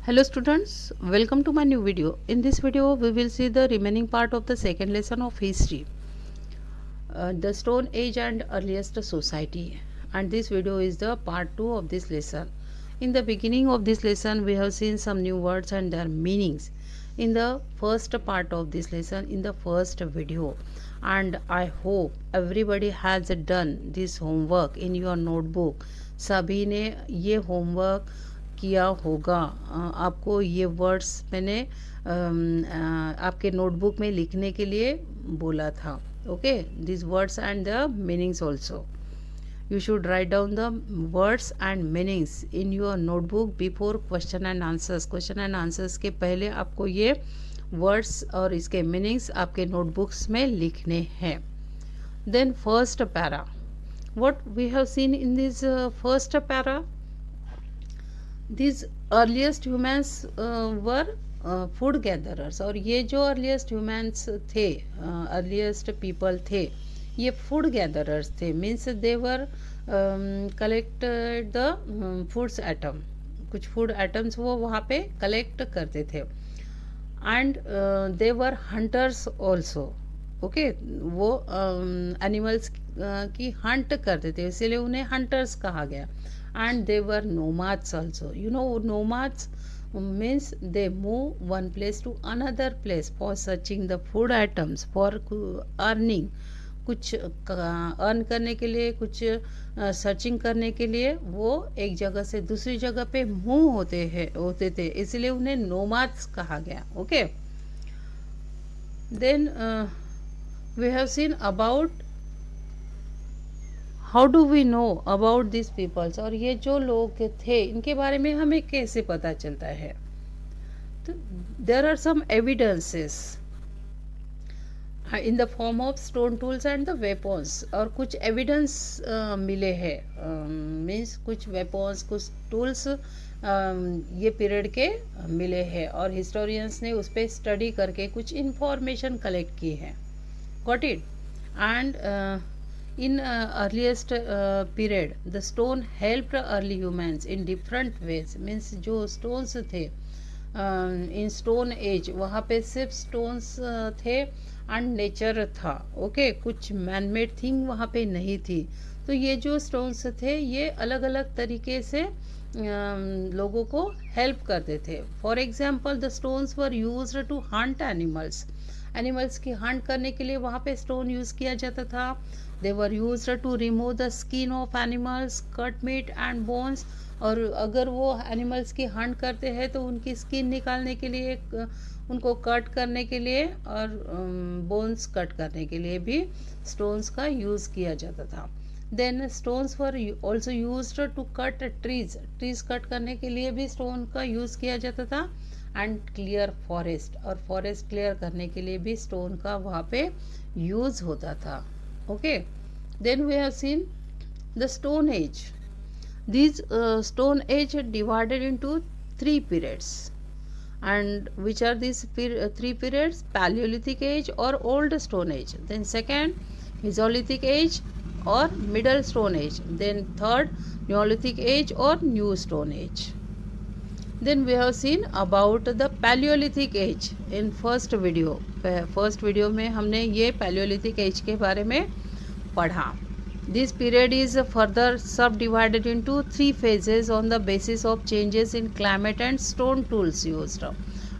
Hello students, welcome to my new video. In this video we will see the remaining part of the second lesson of history, the Stone Age and earliest society, and this video is the part 2 of this lesson. In the beginning of this lesson we have seen some new words and their meanings in the first part of this lesson, in the first video, and I hope everybody has done this homework in your notebook. सभी ने ये homework किया होगा। आपको ये words मैंने आपके notebook में लिखने के लिए बोला था। Okay, this words and the meanings also you should write down the words and meanings in your notebook before question and answers. Question and answers के पहले आपको ये वर्ड्स और इसके मीनिंग्स आपके नोटबुक्स में लिखने हैं। Then first para, what we have seen in this first para, these earliest humans were food gatherers। और ये जो earliest humans थे, earliest people थे, ये food gatherers थे, means they were collected the foods atom, कुछ food atoms वो वहाँ पे collect करते थे, and they were hunters also। Okay वो एनिमल्स की हंट करते थे, इसीलिए उन्हें हंटर्स कहा गया। And they were nomads also. You know nomads means they move one place to another place for searching the food items, for earning, कुछ earn करने के लिए, कुछ सर्चिंग करने के लिए वो एक जगह से दूसरी जगह पे मूव होते थे, इसलिए उन्हें नोमाड्स कहा गया। Okay, then we have seen about how do we know about these peoples। और ये जो लोग थे इनके बारे में हमें कैसे पता चलता है? तो there are some evidences in the form of stone tools and the weapons। और कुछ evidence मिले हैं, means कुछ weapons, कुछ tools ये पीरियड के मिले हैं और historians ने उस पर स्टडी करके कुछ information कलेक्ट की है। Got it? And in earliest period the stone helped early humans in different ways। means जो stones थे in stone age वहाँ पे सिर्फ stones थे and nature था। ओके, कुछ man made thing वहाँ पे नहीं थी, तो ये जो stones थे ये अलग अलग तरीके से लोगों को हेल्प करते थे। For example the stones were used to hunt animals। Animals की हंट करने के लिए वहाँ पे स्टोन यूज़ किया जाता था। They were use to remove the skin of animals, cut meat and bones. और अगर वो एनिमल्स की हंट करते हैं तो उनकी स्किन निकालने के लिए, उनको कट करने के लिए और बोन्स कट करने के लिए भी स्टोन्स का यूज़ किया जाता था। Then stones were also use to cut trees cut करने के लिए भी स्टोन का यूज़ किया जाता था। एंड क्लियर फॉरेस्ट, और फॉरेस्ट क्लियर करने के लिए भी स्टोन का वहाँ पे यूज़ होता था। Okay, then we have seen the stone age. This stone age divided into 3 periods. And which are this 3 periods? Palaeolithic age और old stone age, then second Mesolithic age और middle stone age, then third Neolithic age और new stone age. Then we have seen about the Paleolithic age in first video। First video में हमने ये Paleolithic age के बारे में पढ़ा। This period is further subdivided into 3 phases on the basis of changes in climate and stone tools used।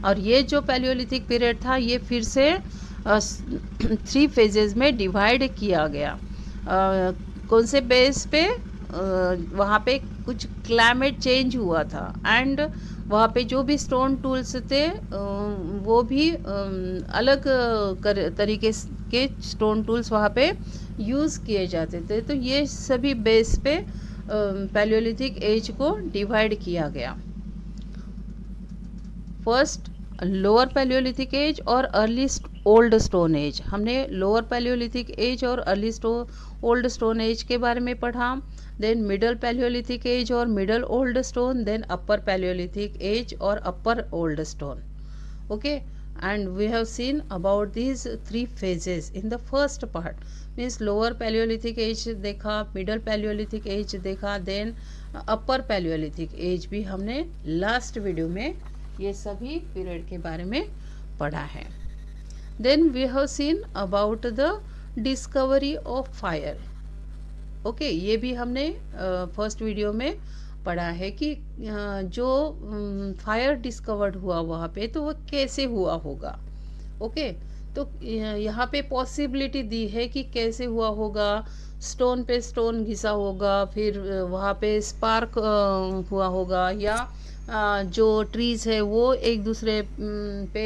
और ये जो Paleolithic period था ये फिर से 3 phases में डिवाइड किया गया। कौन से बेस पे? वहाँ पे कुछ क्लाइमेट चेंज हुआ था एंड वहाँ पे जो भी स्टोन टूल्स थे वो भी अलग तरीके के स्टोन टूल्स वहाँ पे यूज़ किए जाते थे। तो ये सभी बेस पे पैलियोलिथिक एज को डिवाइड किया गया। फर्स्ट लोअर पैलियोलिथिक एज और अर्ली ओल्ड स्टोन एज। हमने लोअर पैलियोलिथिक एज और अर्ली ओल्ड स्टोन एज के बारे में पढ़ा। देन मिडल पैलियोलिथिक एज और middle old stone, then upper Palaeolithic age और upper old stone. Okay, and we have seen about these 3 phases in the first part. Means lower Palaeolithic age देखा, middle Palaeolithic age देखा, then upper Palaeolithic age भी हमने last video में ये सभी period के बारे में पढ़ा है. Then we have seen about the discovery of fire. Okay, ये भी हमने फर्स्ट वीडियो में पढ़ा है कि जो फायर डिस्कवर्ड हुआ वहाँ पे तो वो कैसे हुआ होगा. ओके, तो यहाँ पे पॉसिबिलिटी दी है कि कैसे हुआ होगा. स्टोन पे स्टोन घिसा होगा, फिर वहाँ पे स्पार्क हुआ होगा, या जो ट्रीज है वो एक दूसरे पे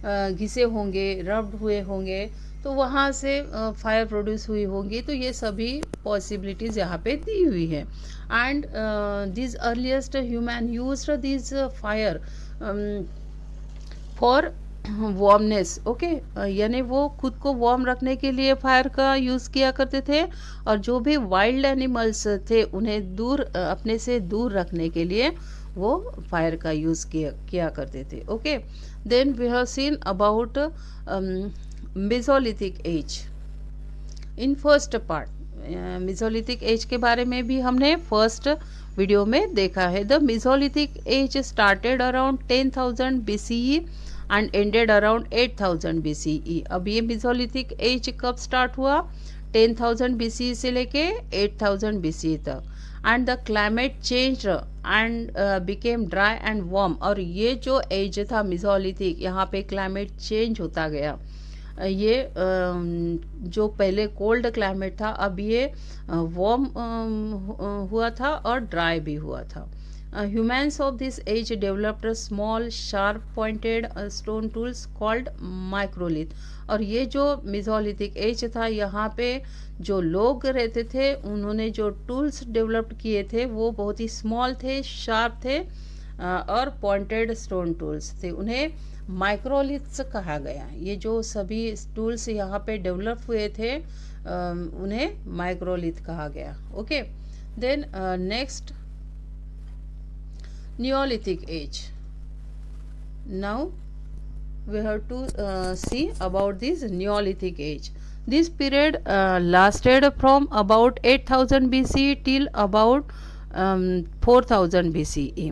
घिसे होंगे, रब्ड हुए होंगे, तो वहाँ से फायर प्रोड्यूस हुई होंगी. तो ये सभी पॉसिबिलिटीज़ यहाँ पे दी हुई है. And this earliest human used this fire for warmness. Okay, यानी वो खुद को वार्म रखने के लिए फायर का यूज़ किया करते थे, और जो भी वाइल्ड एनिमल्स थे उन्हें दूर अपने से दूर रखने के लिए वो फायर का यूज़ किया करते थे. Okay, then we have seen about Mesolithic age in first part. Mesolithic age के बारे में भी हमने फर्स्ट वीडियो में देखा है. The mesolithic as started around 10,000 BCE and ended around 8,000 BCE. अब ये मेसोलिथिक एज कब स्टार्ट हुआ? 10,000 BCE से लेके 8,000 BCE तक. And the climate change and became dry and warm. और ये जो एज था मेसोलिथिक, यहाँ पे क्लाइमेट चेंज होता गया. ये जो पहले कोल्ड क्लाइमेट था, अब ये वार्म हुआ था और ड्राई भी हुआ था. Humans of this age developed small sharp pointed stone tools called microlith. और ये जो मेसोलिथिक एज था, यहाँ पे जो लोग रहते थे उन्होंने जो टूल्स डेवलप किए थे वो बहुत ही स्मॉल थे, शार्प थे और पॉइंटेड स्टोन टूल्स थे. उन्हें माइक्रोलिथ्स कहा गया. ये जो सभी टूल्स यहाँ पे डेवलप हुए थे उन्हें माइक्रोलिथ कहा गया. Okay, then next Neolithic age. Now we have to see about this Neolithic age. This period lasted from about 8,000 BCE till about 4,000 BCE.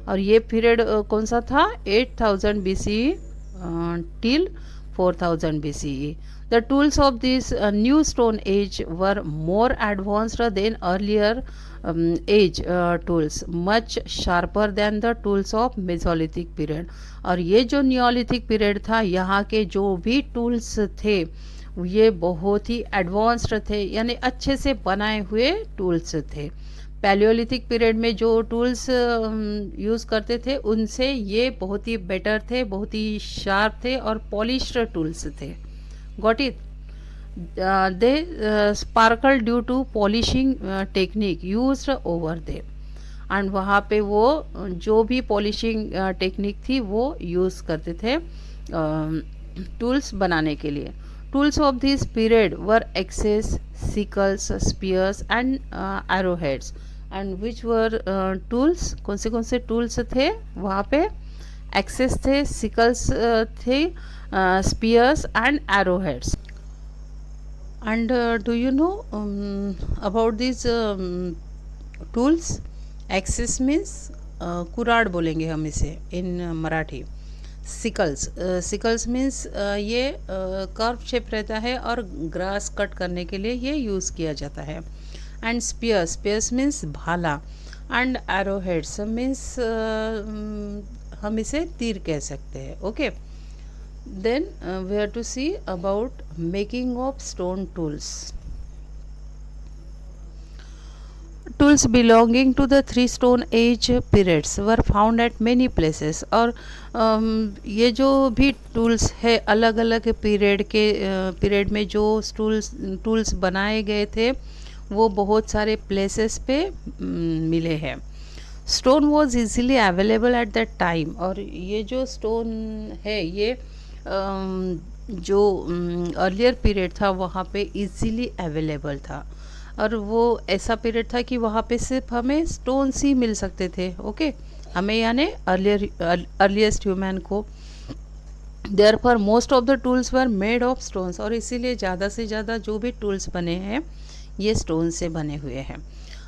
और ये पीरियड कौन सा था? 8,000 BCE till 4,000 BCE. The tools of this new stone age were more advanced than earlier age tools, much sharper than the tools of Mesolithic period. और ये जो Neolithic period था, यहाँ के जो भी टूल्स थे ये बहुत ही एडवांस्ड थे, यानी अच्छे से बनाए हुए टूल्स थे. पैलियोलिथिक पीरियड में जो टूल्स यूज़ करते थे उनसे ये बहुत ही बेटर थे, बहुत ही शार्प थे और पॉलिश्ड टूल्स थे. Got it? They sparkle due to polishing technique used over there. And वहाँ पे वो जो भी पॉलिशिंग टेक्निक थी वो यूज़ करते थे टूल्स बनाने के लिए. Tools of this period were axes, sickles, spears and arrowheads. And which were tools? कौन से टूल्स थे वहाँ पे? एक्सेस थे, सिकल्स थे, spears and arrowheads. And do you know about these tools? Axis means कुराड़ बोलेंगे हम इसे इन मराठी. सिकल्स मीन्स ये कर्व शेप रहता है और ग्रास कट करने के लिए ये यूज़ किया जाता है. एंड स्पीयर्स मीन्स भाला. एंड एरोहेड्स मीन्स हम इसे तीर कह सकते हैं. Okay, then we have to see about making of stone tools. Tools belonging to the three stone age periods were found at many places. और ये जो भी टूल्स है अलग अलग पीरियड में जो टूल्स बनाए गए थे वो बहुत सारे प्लेसेस पे मिले हैं. Stone was easily available at that time. और ये जो स्टोन है ये जो अर्लियर पीरियड था वहाँ पे इजीली अवेलेबल था. और वो ऐसा पीरियड था कि वहाँ पे सिर्फ हमें स्टोन्स ही मिल सकते थे. ओके, हमें यानी अर्लीस्ट ह्यूमन को. Therefore most of the tools were made of stones. और इसीलिए ज़्यादा से ज़्यादा जो भी टूल्स बने हैं ये स्टोन से बने हुए हैं.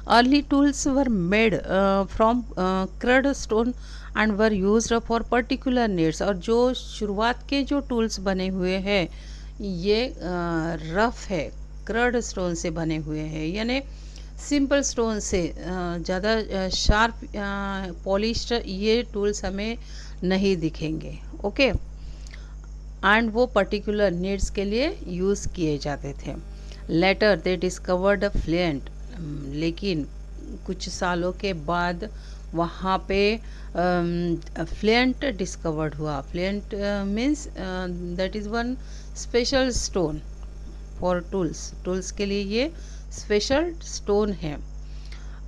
Early tools were made from क्रड stone and were used for particular needs. और जो शुरुआत के जो टूल्स बने हुए हैं ये रफ है, कर्ड स्टोन से बने हुए हैं, यानी सिंपल स्टोन से, ज़्यादा शार्प पॉलिश्ड ये टूल्स हमें नहीं दिखेंगे। ओके, एंड वो पर्टिकुलर नीड्स के लिए यूज़ किए जाते थे। लेटर दे डिस्कवर्ड फ्लेंट, लेकिन कुछ सालों के बाद वहाँ पे फ्लेंट डिस्कवर्ड हुआ। Flint means that is one special stone for tools के लिए ये स्पेशल स्टोन है।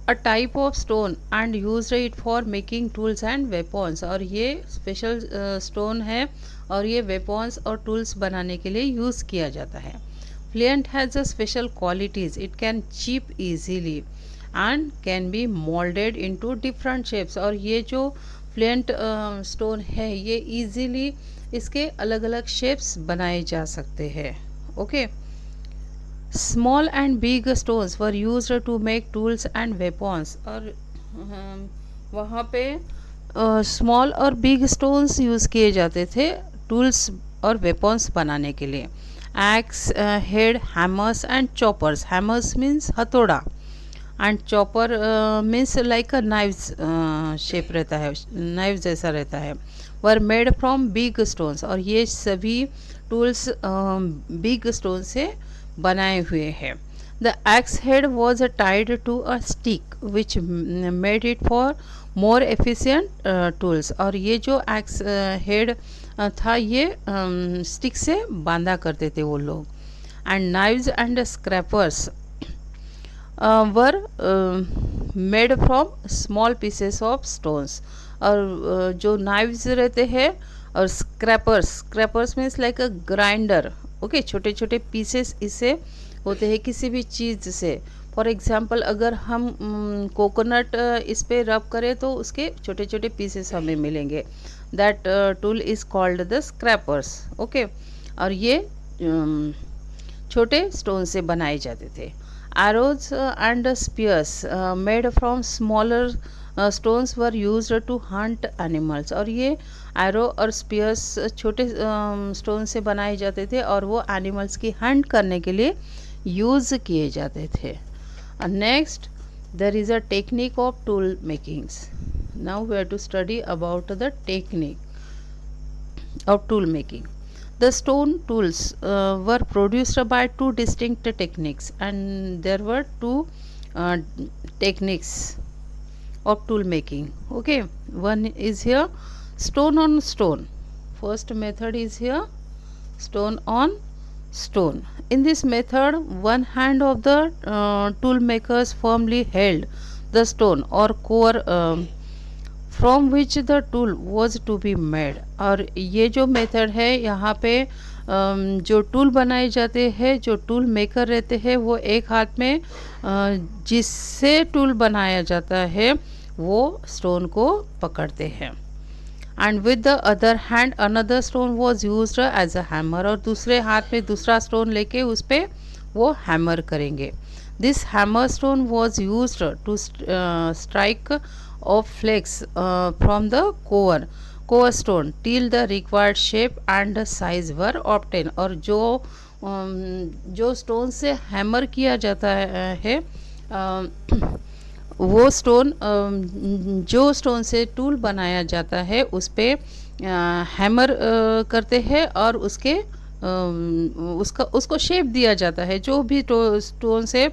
A type of stone and use it for making tools and weapons. और ये स्पेशल स्टोन है और ये वेपन्स और टूल्स बनाने के लिए यूज़ किया जाता है। Flint has a special qualities, it can chip easily and can be moulded into different shapes. और ये जो फ्लेंट स्टोन है ये ईजीली इसके अलग अलग शेप्स बनाए जा सकते हैं। Okay, small and big stones were used to make tools and weapons. और वहाँ पे स्मॉल और बिग स्टोन्स यूज़ किए जाते थे टूल्स और वेपन्स बनाने के लिए। Axe, head, hammers and choppers. Hammers means हथौड़ा and chopper means like a knives shape रहता है, नाइव जैसा रहता है। Were made from big stones. और ये सभी टूल्स बिग स्टोन से बनाए हुए हैं। The axe head was tied to a stick which made it for more efficient tools. और ये जो एक्स हेड था ये स्टिक से बांधा करते थे वो लोग। And knives and scrapers were made from small pieces of stones. और जो नाइव्स रहते हैं और स्क्रैपर्स मीन्स लाइक अ ग्राइंडर। ओके, छोटे छोटे पीसेस इससे होते हैं किसी भी चीज़ से। फॉर एग्जांपल अगर हम कोकोनट इस पे रब करें तो उसके छोटे छोटे पीसेस हमें मिलेंगे। That tool is called the scrapers. Okay, और ये छोटे स्टोन से बनाए जाते थे। Arrows and spears made from smaller stones were used to hunt animals. और ये एरो और स्पीयर्स छोटे स्टोन से बनाए जाते थे और वो एनिमल्स की हंट करने के लिए यूज़ किए जाते थे। Next, there is a technique of tool makings. Now we have to study about the technique of tool making. The stone tools were produced by two distinct techniques, and there were two techniques of tool making. Okay, one is here stone on stone. First method is here stone on stone. In this method, one hand of the tool makers firmly held the stone or core from which the tool was to be made. और ये जो method है यहाँ पे जो tool बनाए जाते हैं, जो टूल मेकर रहते हैं वो एक हाथ में जिससे टूल बनाया जाता है वो स्टोन को पकड़ते हैं। And with the other hand another stone was used as a hammer. और दूसरे हाथ में दूसरा स्टोन लेके उस पर वो हैमर करेंगे। This hammer stone was used to strike of flakes from the core stone till the required shape and size were obtained। और जो स्टोन से हैमर किया जाता है वो स्टोन जो स्टोन से टूल बनाया जाता है उस पे हैमर करते हैं और उसको शेप दिया जाता है। जो भी स्टोन से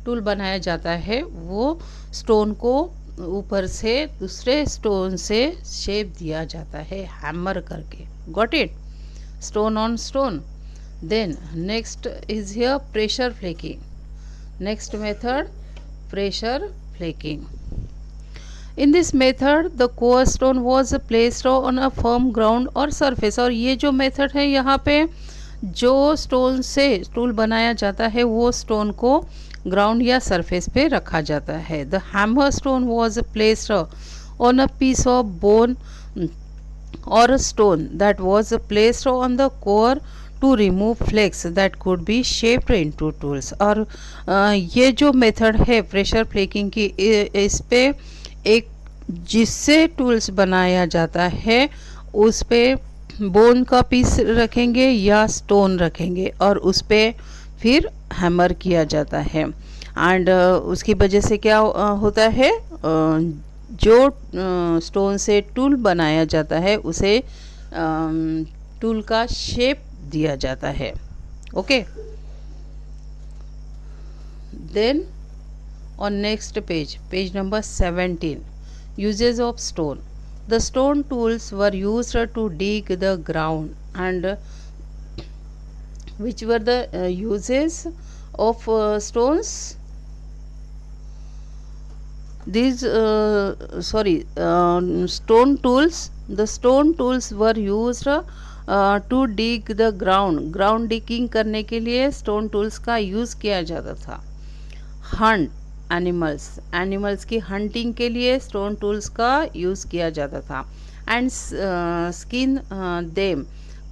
टूल बनाया जाता है वो स्टोन को ऊपर से दूसरे स्टोन से शेप दिया जाता है हैमर करके। Got it? Stone on stone. Then next is here pressure flaking. Next method pressure flaking. In this method the core stone was placed on a firm ground और सरफेस। और ये जो method है यहाँ पे जो स्टोन से टूल बनाया जाता है वो स्टोन को ग्राउंड या सरफेस पे रखा जाता है। The hammer stone was placed on a piece of bone और stone that was placed on the core to remove flakes that could be shaped into tools. और ये जो मेथड है प्रेशर फ्लेकिंग की, इस पे एक जिससे टूल्स बनाया जाता है उस पे बोन का पीस रखेंगे या स्टोन रखेंगे और उस पे फिर हैमर किया जाता है। एंड उसकी वजह से क्या होता है, जो स्टोन से टूल बनाया जाता है उसे टूल का शेप दिया जाता है। Okay, then on next page, page number 17, uses of stone. The stone tools were used to dig the ground. And which were the uses of stones? These stone tools, the stone tools were used to dig the ground digging करने के लिए stone tools का use किया जाता था। Hunt animals की hunting के लिए स्टोन टूल्स का यूज़ किया जाता था। And skin them,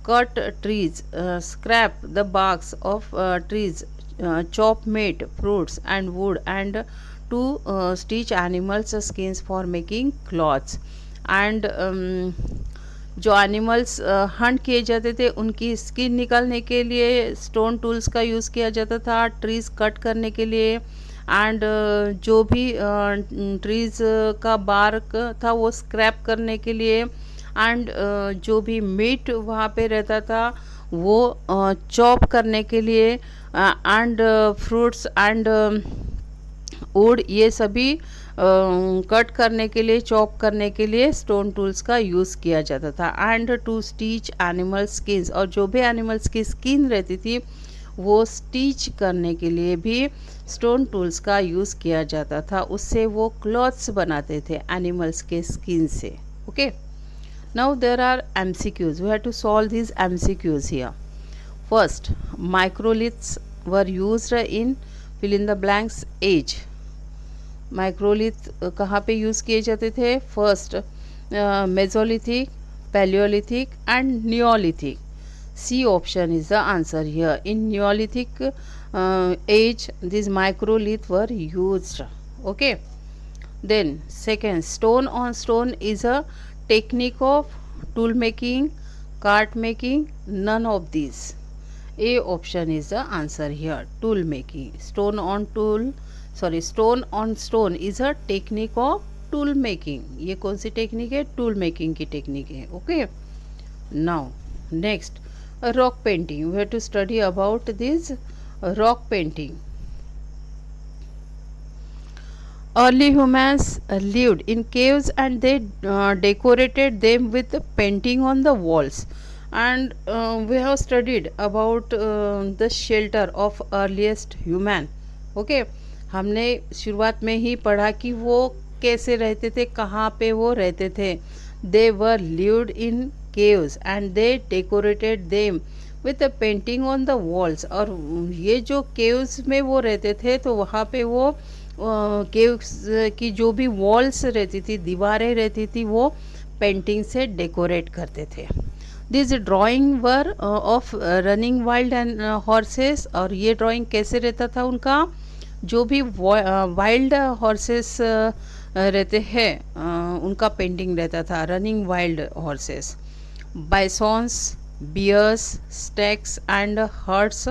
cut trees, scrap the barks of trees, chop meat, fruits and wood and to stitch animals skins for making clothes. And जो एनिमल्स हंट किए जाते थे उनकी स्किन निकालने के लिए स्टोन टूल्स का यूज़ किया जाता था, ट्रीज कट करने के लिए। एंड जो भी ट्रीज का बार्क था वो स्क्रैप करने के लिए। एंड जो भी मीट वहाँ पे रहता था वो चॉप करने के लिए। एंड फ्रूट्स एंड वुड, ये सभी कट करने के लिए, चॉप करने के लिए स्टोन टूल्स का यूज़ किया जाता था। And to stitch animal skins, और जो भी एनिमल्स की स्किन रहती थी वो स्टिच करने के लिए भी स्टोन टूल्स का यूज़ किया जाता था। उससे वो क्लॉथ्स बनाते थे एनिमल्स के स्किन से। Okay, now there are MCQs. We have to solve these MCQs here. First, microliths were used in fill in the blanks age. Microlith कहाँ पे यूज़ किए जाते थे? First, Mesolithic, Palaeolithic and Neolithic. C option is the answer here. In Neolithic age, these microlith were used. Okay. Then second, stone on stone is a technique of tool making, cart making. None of these. A option is the answer here. Tool making. Stone on stone is a technique of tool making. ये कौन सी technique है? Tool making की technique है। Okay, now next, rock painting. We have to study about this rock painting. Early humans lived in caves and they decorated them with painting on the walls. And we have studied about the shelter of earliest human. Okay, हमने शुरुआत में ही पढ़ा कि वो कैसे रहते थे, कहाँ पे वो रहते थे। They were lived in caves and they decorated them with a painting on the walls. और ये जो caves में वो रहते थे तो वहाँ पे वो caves की जो भी walls रहती थी, दीवारें रहती थी, वो पेंटिंग से डेकोरेट करते थे। This drawing were of running wild and horses. और ये ड्राइंग कैसे रहता था उनका? जो भी वाइल्ड हॉर्सेस रहते हैं उनका पेंटिंग रहता था, running wild horses. Bisons, bears, stags and herds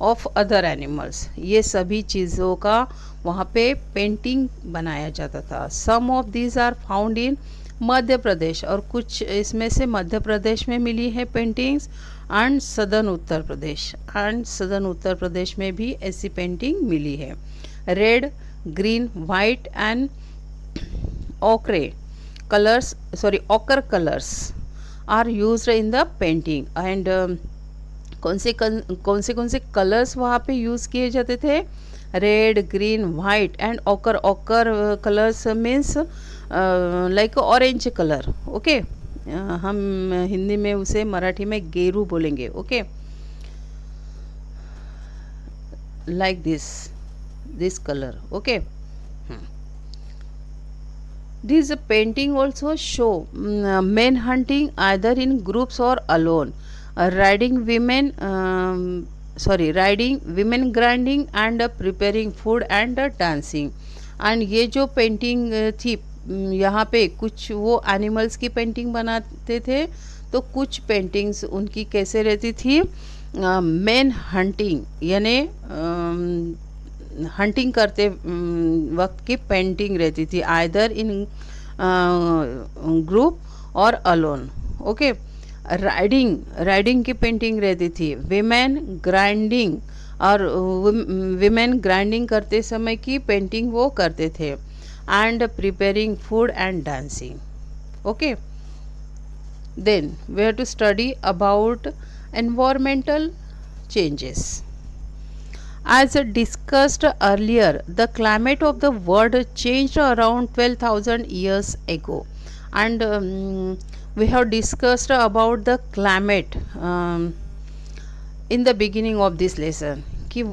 of other animals, ये सभी चीज़ों का वहाँ पे पेंटिंग बनाया जाता था। Some of these are found in Madhya Pradesh, और कुछ इसमें से मध्य प्रदेश में मिली है paintings. And southern Uttar Pradesh में भी ऐसी पेंटिंग मिली है। Red, green, white and ochre colours are used in the painting. And कौन से कलर्स वहाँ पे यूज़ किए जाते थे? Red, green, white and ochre colours means like orange colour. Okay, हम हिंदी में उसे मराठी में गेरू बोलेंगे। Okay, like this colour. Okay, This painting also show men hunting either in groups or alone, riding women grinding and preparing food and dancing. And ये जो painting थी यहाँ पे कुछ वो एनिमल्स की पेंटिंग बनाते थे, तो कुछ पेंटिंग्स उनकी कैसे रहती थी, मैन हंटिंग यानी हंटिंग करते वक्त की पेंटिंग रहती थी, आइदर इन ग्रुप और अलोन। ओके, राइडिंग राइडिंग की पेंटिंग रहती थी, विमेन ग्राइंडिंग और विमेन ग्राइंडिंग करते समय की पेंटिंग वो करते थे, and preparing food and dancing. Okay, then we have to study about environmental changes. As discussed earlier, the climate of the world changed around 12,000 years ago, and we have discussed about the climate in the beginning of this lesson कि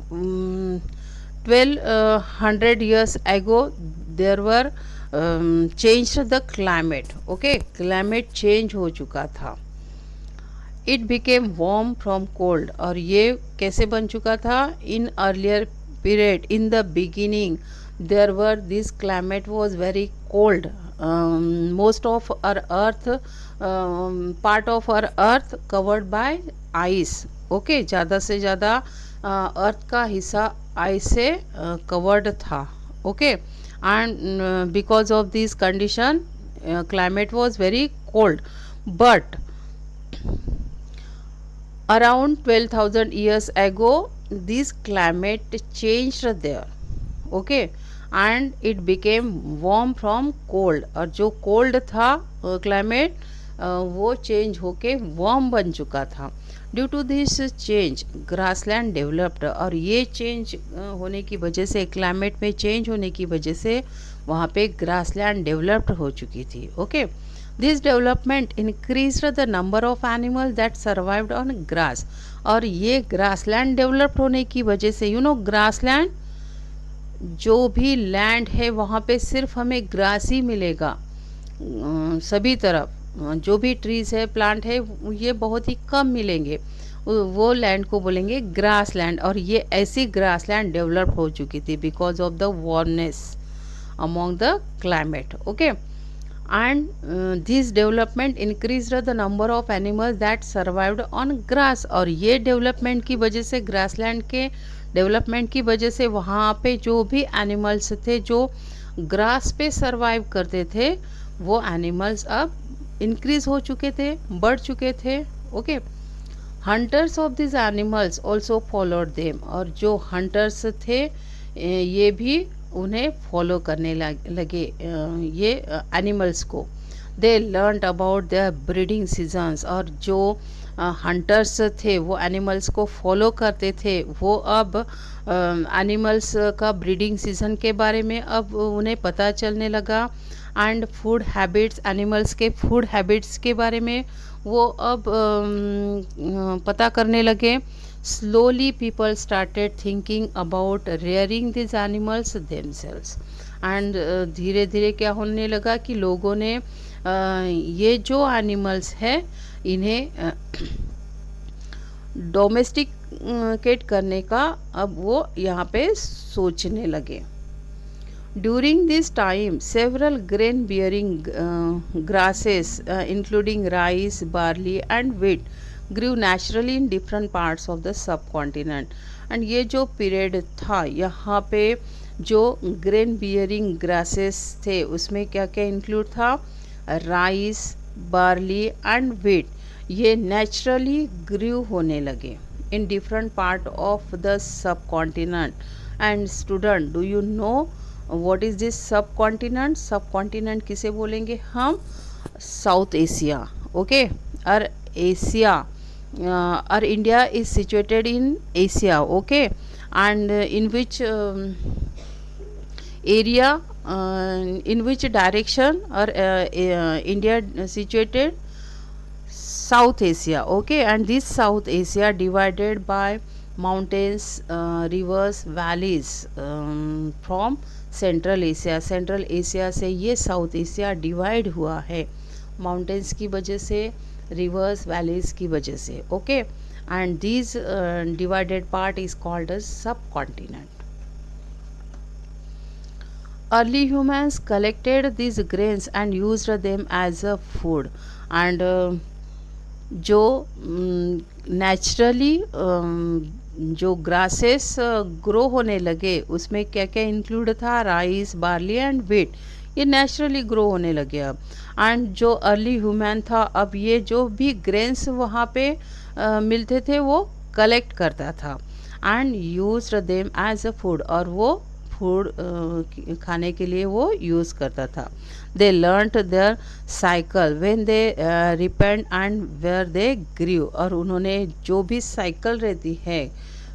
1200 years ago there were changed the climate. Okay, climate change हो चुका था. It became warm from cold. और ये कैसे बन चुका था? In earlier period, in the beginning there were, this climate was very cold. Most of our earth, part of our earth covered by ice. Okay, ज़्यादा से ज़्यादा अर्थ का हिस्सा आइस से कवर्ड था. Okay, and because of this condition climate was very cold, but around 12,000 years ago this climate changed there. Okay, and it became warm from cold. और जो cold था climate वो change होके warm बन चुका था. Due to this change grassland developed. और ये चेंज होने की वजह से, क्लाइमेट में चेंज होने की वजह से वहाँ पे ग्रासलैंड डेवलप्ड हो चुकी थी. Okay, this development increase the number of animal that survived on grass. और ये ग्रासलैंड डेवलप्ड होने की वजह से, यू नो, ग्रासलैंड जो भी लैंड है वहाँ पे सिर्फ हमें ग्रास ही मिलेगा. सभी तरफ जो भी ट्रीज है, प्लांट है, ये बहुत ही कम मिलेंगे. वो लैंड को बोलेंगे ग्रास लैंड. और ये ऐसी ग्रास लैंड डेवलप हो चुकी थी because of the warmness among the climate. Okay, and this development increase the number of animals that survived on grass. और ये डेवलपमेंट की वजह से, ग्रास लैंड के डेवलपमेंट की वजह से वहाँ पे जो भी एनिमल्स थे जो ग्रास पे सर्वाइव करते थे, वो एनिमल्स अब इंक्रीज हो चुके थे, बढ़ चुके थे. Okay, hunters of this animals also followed them. और जो हंटर्स थे ये भी उन्हें फॉलो करने लगे ये एनिमल्स को. They learned about their breeding seasons. और जो हंटर्स थे वो एनिमल्स को फॉलो करते थे, वो अब एनिमल्स का ब्रीडिंग सीजन के बारे में अब उन्हें पता चलने लगा. एंड फूड हैबिट्स, एनिमल्स के फूड हैबिट्स के बारे में वो अब पता करने लगे. Slowly people started thinking about rearing this animals themselves. And धीरे धीरे क्या होने लगा कि लोगों ने ये जो एनिमल्स है इन्हें डोमेस्टिकेट करने का अब वो यहाँ पे सोचने लगे. During this time, several grain-bearing grasses, including rice, barley, and wheat, grew naturally in different parts of the subcontinent. And ये जो period था, यहाँ पे जो grain-bearing grasses थे, उसमें क्या क्या include था? Rice, barley, and wheat. ये naturally grew होने लगे in different part of the subcontinent. And student, do you know what is this subcontinent? Subcontinent किसे बोलेंगे हम? South Asia. ओके, और एशिया और India is situated in Asia. Okay, and in which area, in which direction और India situated? South Asia. Okay, and this South Asia divided by mountains, rivers, valleys from Central Asia. Central Asia से ये south Asia divide हुआ है mountains की वजह से, reverse, valleys की वजह से. Okay, and this divided part is called as subcontinent. early humans collected these grains and used them as a food. And जो नेचुरली जो ग्रासेस ग्रो होने लगे उसमें क्या क्या इंक्लूड था, राइस, बार्ली एंड व्हीट, ये नेचुरली ग्रो होने लगे अब. एंड जो अर्ली ह्यूमन था अब ये जो भी ग्रेन्स वहाँ पे मिलते थे वो कलेक्ट करता था and use them as a food, और वो फूड खाने के लिए वो यूज़ करता था. They learned their cycle when they ripened and where they grew, और उन्होंने जो भी साइकिल रहती है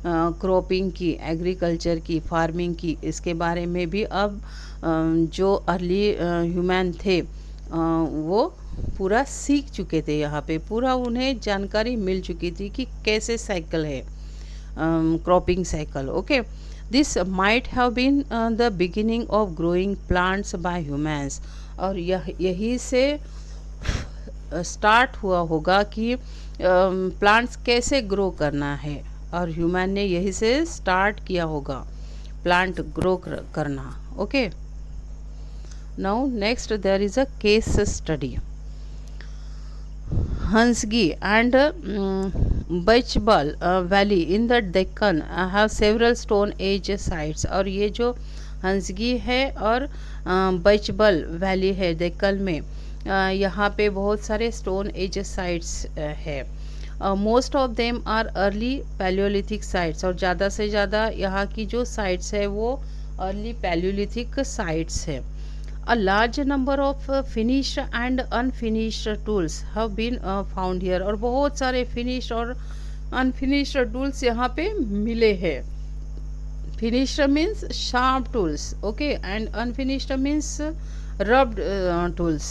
क्रॉपिंग की, एग्रीकल्चर की, फार्मिंग की, इसके बारे में भी अब जो अर्ली ह्यूमन थे वो पूरा सीख चुके थे. यहाँ पे पूरा उन्हें जानकारी मिल चुकी थी कि कैसे साइकिल है, cropping cycle. Okay, this might have been the beginning of growing plants by humans, और यही से स्टार्ट हुआ होगा कि प्लांट्स कैसे ग्रो करना है, और ह्यूमन ने यही से स्टार्ट किया होगा प्लांट ग्रो करना. Okay, now next there is a case study. Hansgi and Bachbal Valley in the Deccan have several Stone Age sites. और ये जो हंसगी है और बचबल वैली है डेक्कन में, यहाँ पे बहुत सारे स्टोन एज साइट्स है. Most of them are early palaeolithic sites, और ज़्यादा से ज़्यादा यहाँ की जो साइट्स है वो अर्ली पैलियोलिथिक साइट्स है. A large number of finished and unfinished tools have been found here, और बहुत सारे finished और unfinished tools यहाँ पे मिले हैं. Finished means sharp tools, okay, and unfinished means rubbed tools.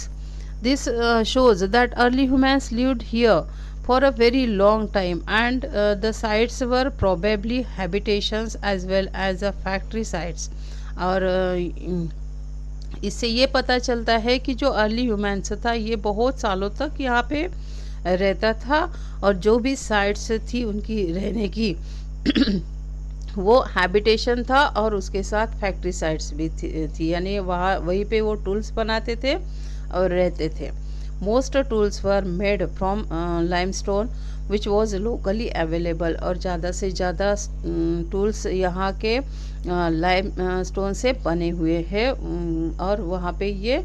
This shows that early humans lived here for a very long time, and the sites were probably habitations as well as factory sites. और इससे ये पता चलता है कि जो early humans था ये बहुत सालों तक यहाँ पे रहता था, और जो भी साइट्स थी उनकी रहने की वो हैबिटेशन था, और उसके साथ फैक्ट्री साइट्स भी थी, यानी वहाँ वहीं पे वो टूल्स बनाते थे और रहते थे. Most tools were made from limestone which was locally available, और ज़्यादा से ज़्यादा टूल्स यहाँ के लाइम स्टोन से बने हुए हैं, और वहाँ पे ये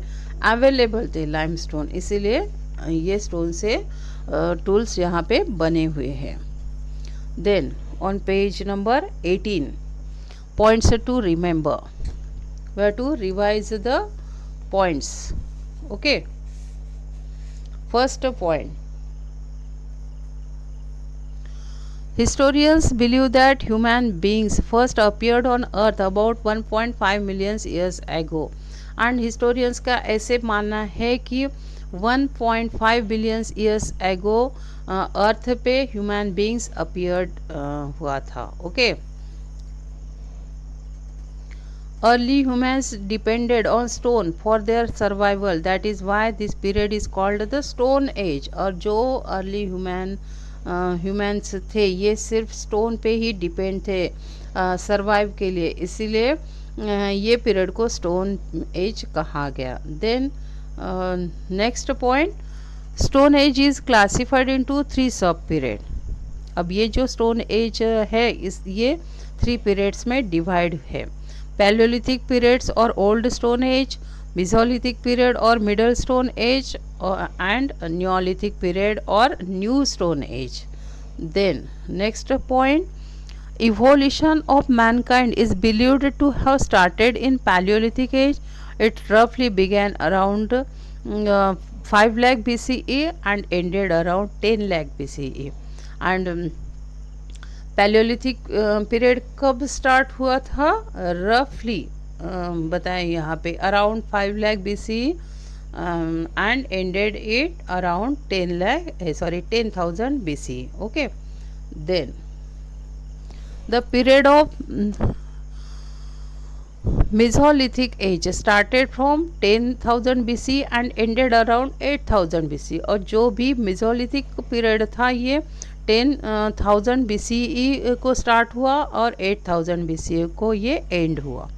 अवेलेबल थे लाइम स्टोन, इसीलिए ये स्टोन से टूल्स यहाँ पे बने हुए हैं. Then on page number 18, points to remember, where to revise the points. Okay, first point, historians believe that human beings first appeared on earth about 1.5 million years ago. and historians का ऐसे मानना है कि 1.5 बिलियन ईयर्स एगो अर्थ पे human beings appeared हुआ था. Okay, early humans depended on stone for their survival, that is why this period is called the stone age. और जो early ह्यूमन्स थे ये सिर्फ स्टोन पे ही डिपेंड थे सरवाइव के लिए, इसीलिए ये पीरियड को स्टोन एज कहा गया. Then next point, stone age is classified into 3 sub period. अब ये जो स्टोन एज है ये 3 पीरियड्स में डिवाइड है. पैलियोलिथिक पीरियड्स और old stone age, Mesolithic period और middle stone age, and Neolithic period or new stone age. Then next point, evolution of mankind is believed to have started in Paleolithic age. It roughly began around 5 lakh BCE and ended around 10 lakh BCE. and Paleolithic period कब start हुआ था, roughly बताएं यहाँ पे around 5 lakh BCE and ended it around 10,000 BCE. Okay, then the period of Mesolithic age started from 10,000 BC and ended around 8,000 BC. और जो भी Mesolithic period था ये 10,000 BCE को स्टार्ट हुआ और 8,000 BCE को ये एंड हुआ.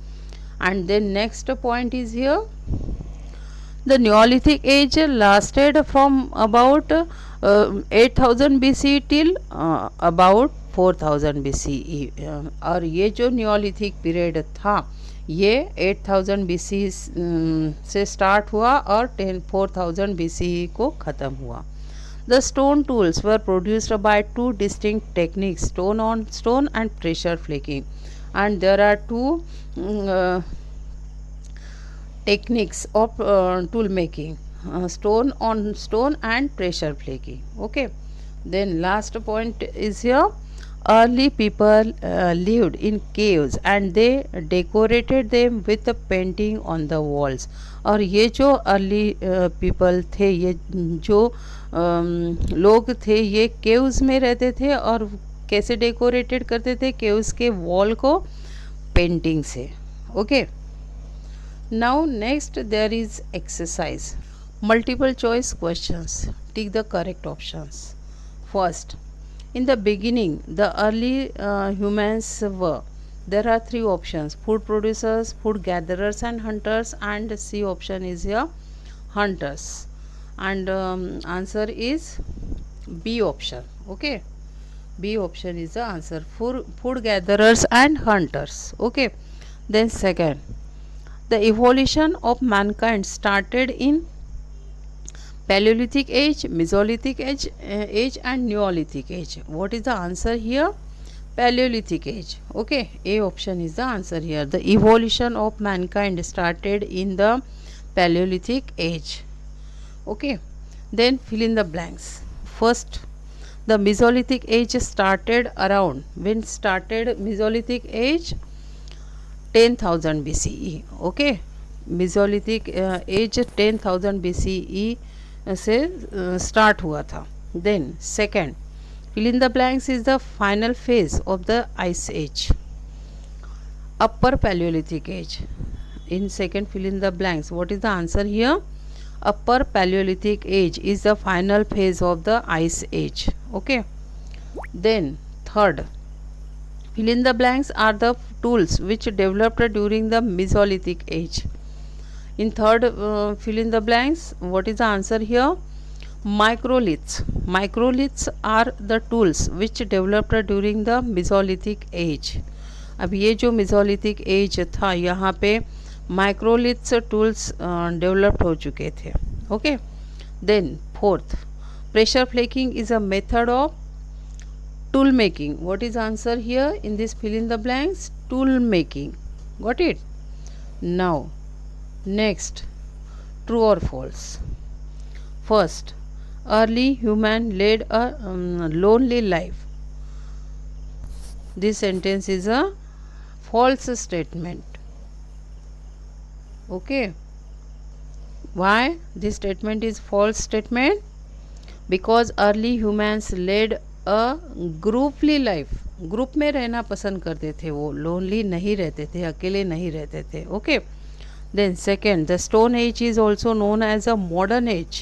And then next point is here, the Neolithic age lasted from about 8000 BC till about 4000 BCE. और ये जो न्योलिथिक पीरियड था ये 8000 BC से स्टार्ट हुआ और 4000 BCE को ख़त्म हुआ. The stone tools were produced by two distinct techniques, stone on stone and pressure flaking. And there are two techniques of tool making, stone on stone and pressure flaking. Okay, then last point is here, early people lived in caves and they decorated them with a painting on the walls. और ये जो early people थे, ये जो लोग थे, ये caves में रहते थे और कैसे डेकोरेटेड करते थे, केव्स के वॉल को पेंटिंग से. Okay, now next there is exercise, multiple choice questions. Take the correct options. First, in the beginning the early humans were, there are three options, food producers, food gatherers and hunters, and C option is here, hunters. And answer is B option. Okay, B option is the answer, food gatherers and hunters. Okay, then second, the evolution of mankind started in Paleolithic age, Mesolithic age and Neolithic age. What is the answer here? Paleolithic age. Okay, A option is the answer here. The evolution of mankind started in the Paleolithic age. Okay, then fill in the blanks. First, the Mesolithic age started around, when started Mesolithic age? 10,000 BCE. Okay, Mesolithic age 10,000 BCE से start हुआ था. Then second, fill in the blanks is the final phase of the ice age, upper Paleolithic age. In second, fill in the blanks. What is the answer here? Upper Paleolithic age is the final phase of the ice age. Okay, then third, fill in the blanks are the tools which developed during the Mesolithic age. In third, fill in the blanks. What is the answer here? Microliths. Microliths are the tools which developed during the Mesolithic age. अब ये जो Mesolithic age था, यहाँ पे microliths tools developed हो चुके थे. Okay, then fourth, pressure flaking is a method of tool making. What is answer here in this fill in the blanks? Tool making. Got it? Now next, true or false. First, early human led a lonely life. This sentence is a false statement. Okay, why this statement is false statement? Because early humans led a grouply life, group में रहना पसंद करते थे, वो lonely नहीं रहते थे, अकेले नहीं रहते थे. Okay, then second, the stone age is also known as a modern age.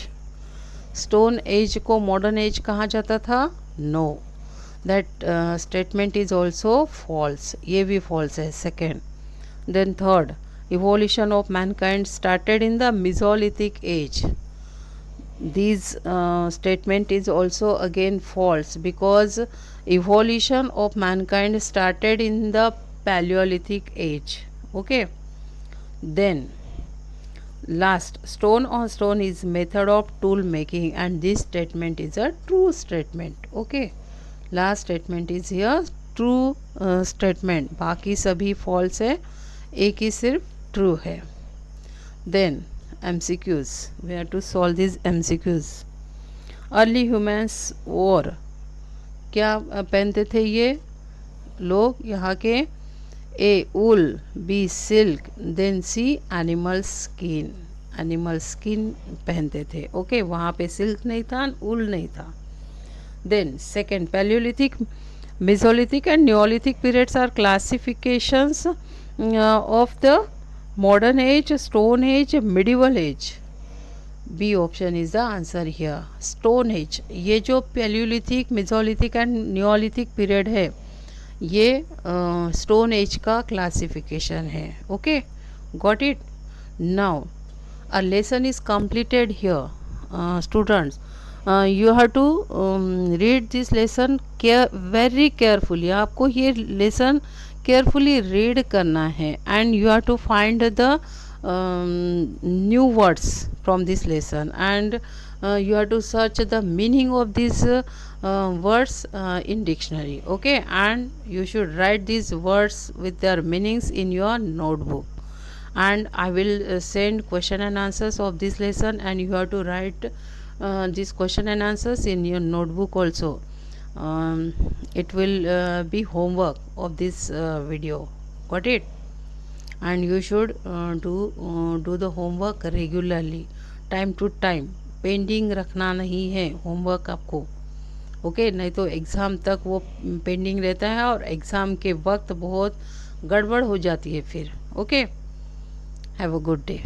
Stone age को मॉडर्न एज कहा जाता था? No, that statement is also false. ये भी फॉल्स है. Second, then third, evolution of mankind started in the mesolithic age. This statement is also again false, because evolution of mankind started in the Paleolithic age. Okay, then last, stone on stone is method of tool making, and this statement is a true statement. Okay, last statement is here true statement, बाकी सभी false है, एक ही सिर्फ true है. Then MCQs, we have to solve these MCQs. Early humans wore, क्या पहनते थे ये लोग यहाँ के? A wool, B silk, then C animal skin. Animal skin पहनते थे. ओके, वहाँ पे सिल्क नहीं था, वूल नहीं था. Then second, palaeolithic, mesolithic and neolithic periods are classifications of the modern age, stone age, medieval age. B option is the answer here, stone age. ये जो Palaeolithic, mesolithic and Neolithic period है, ये stone age का classification है. Okay, Got it? Now, a lesson is completed here, students. You have to read this lesson very carefully. आपको ये lesson carefully read करना है, and you have to find the new words from this lesson, and you have to search the meaning of these words in dictionary. Okay, and you should write these words with their meanings in your notebook, and I will send question and answers of this lesson, and you have to write this question and answers in your notebook also. It will be homework of this video. Got it? And you should do the homework regularly, time to time. Pending रखना नहीं है homework आपको. Okay, नहीं तो exam तक वो pending रहता है और एग्ज़ाम के वक्त बहुत गड़बड़ हो जाती है फिर. Okay, have a good day.